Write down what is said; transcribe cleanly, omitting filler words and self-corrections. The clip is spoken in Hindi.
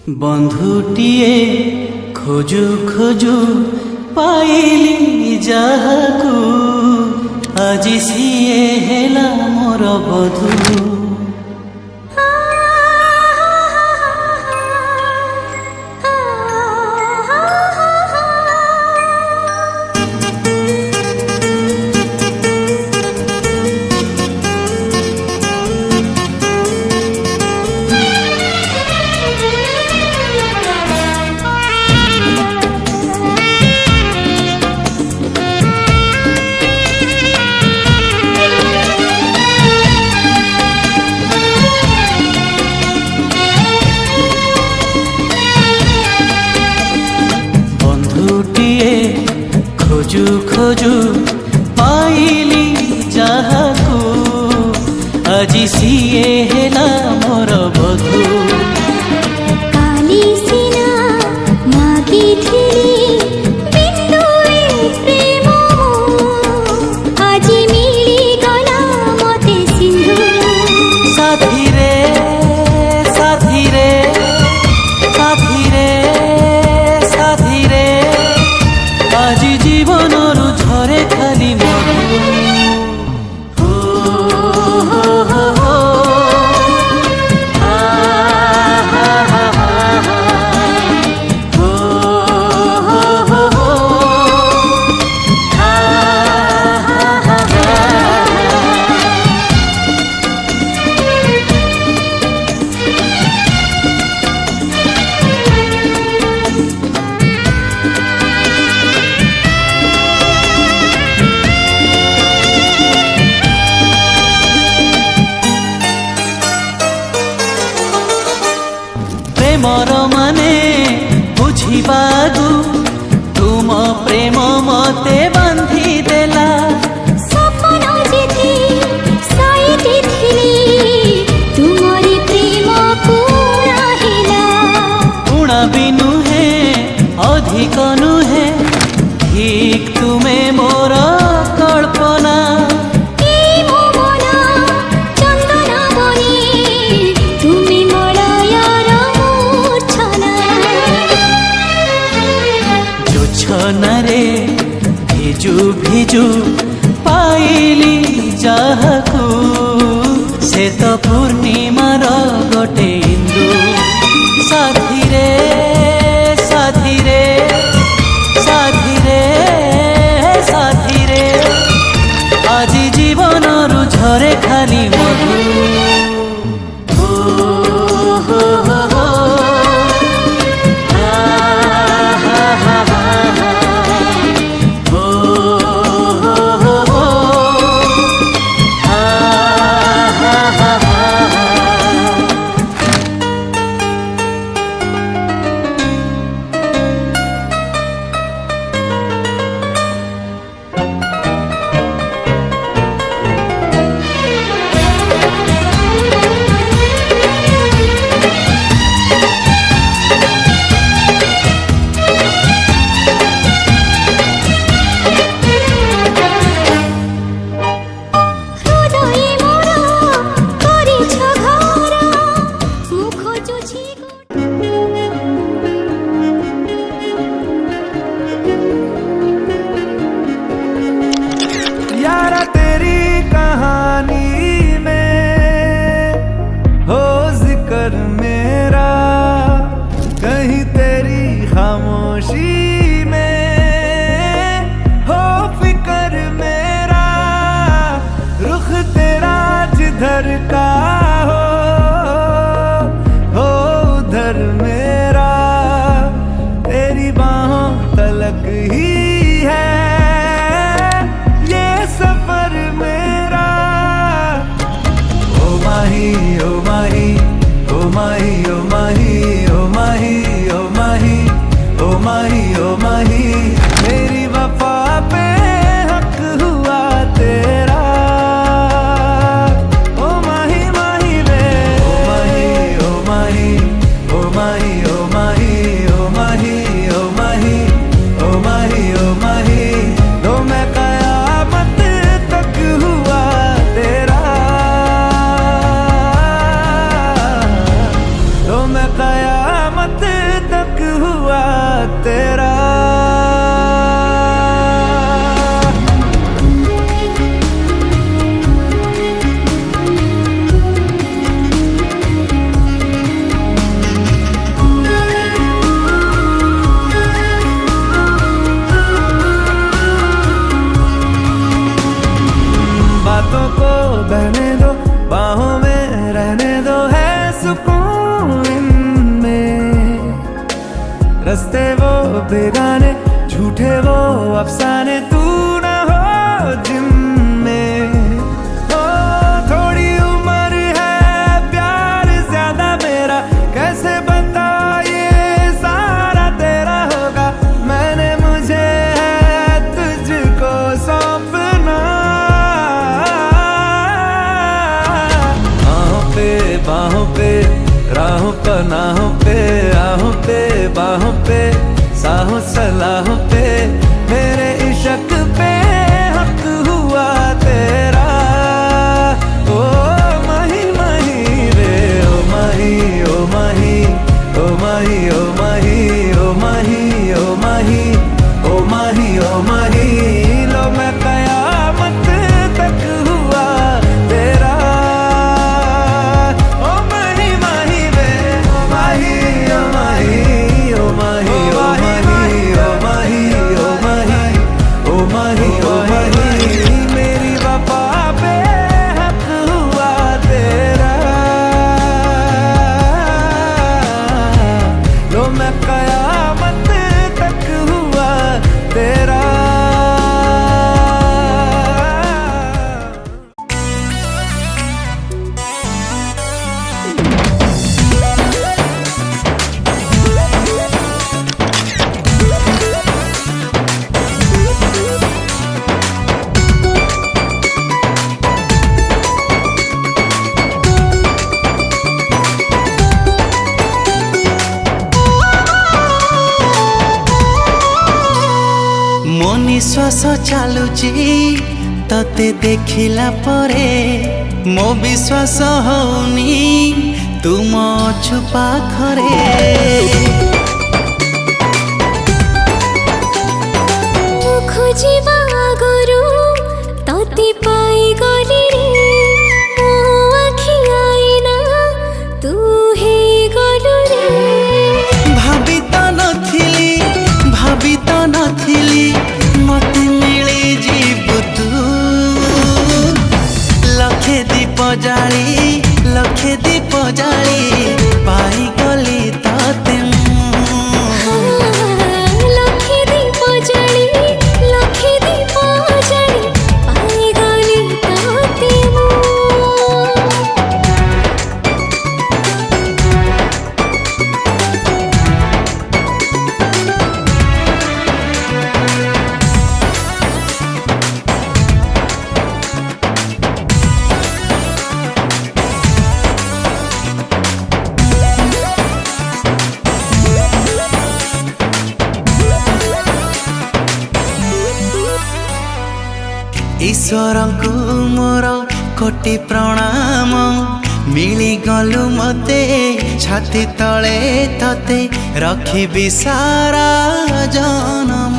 बंधुटीए खोजु खोजु पाइली जाहाकू आजी सिए हेला मोर बधू। खोजु खोजु पाइली जाहाकू आजी सिए हेला मोर बधू। काली सिना मागिथिली बिन्दुए प्रेम आजी मिली गला मते सिंधु। साथी रे साथी रे साथी रे साथी रे आजी जीवनरु झरे खाली मधु। प्रेमर माने बुझिबागु तुम प्रेम मते बांधी देला। सपन जेथि साइति थिली तुमरी प्रेम पूरा हेला। उणा भी नुहे अधिक नुहे ठीक तुमे मोर कल्पना। छनारे भिजु भिजु पाइली जाहाकू से तो पूर्णिमार गोटे इंदु। साथी रे साथी रे साथी रे साथी रे आजी जीवनरु झरे खाली मधु। हुआ तेरा। बातों को बहने दो, बाहों में रहने दो, है सुकून इनमें। रस्ते वो बेगाने, झूठे वो अफसाने, तू ना हो जिनमें। ओ थोड़ी उम्र है, प्यार ज्यादा मेरा, कैसे बता ये सारा तेरा होगा। मैंने मुझे है तुझको सौंपना। बाहों पे, राहों पनाहों पे, आहों पे, बाहों पे, साहों सलाहों पे, मेरे इश्क पे हक हुआ तेरा। ओ माही माही रे, ओ माही, ओ माही, ओ माही, ओ माही, ओ माही, ओ माही, ओ माही, ओ माही, लो मैं कयामत तक हुआ तेरा। मेरी वफा पे हक हुआ तेरा। लो मैं कयामत तक हुआ तेरा। ମୋ ନିଶ୍ୱାସ ଚାଲୁଛି ତତେ ଦେଖିଲା ପରେ, ମୋ ବିଶ୍ୱାସ ହଉନି ତୁମ ଅଛୁ ପାଖରେ। ଖୋଜିବା ଆଗରୁ ତତେ ପାଇଗଲି ରେ, ମୋ ଆଖି ଆଇନା ତୁ ହେଇଗଲୁ ରେ। ଭାବି ତ ନଥିଲି ମତେ ମିଳି ଯିବୁ ତୁ। ଲକ୍ଷେ ଦୀପ ଜାଳି ପାଇଗଲି ତତେ ମୁଁ। ଲକ୍ଷେ ଦୀପ ଜାଳି ପାଇଗଲି ତତେ ମୁଁ। ଈଶ୍ୱରଙ୍କୁ ମୋର କୋଟି ପ୍ରଣାମ, ମିଳିଗଲୁ ମତେ ଛାତି ତଳେ ତତେ ରଖିବି ସାରା ଜନମ।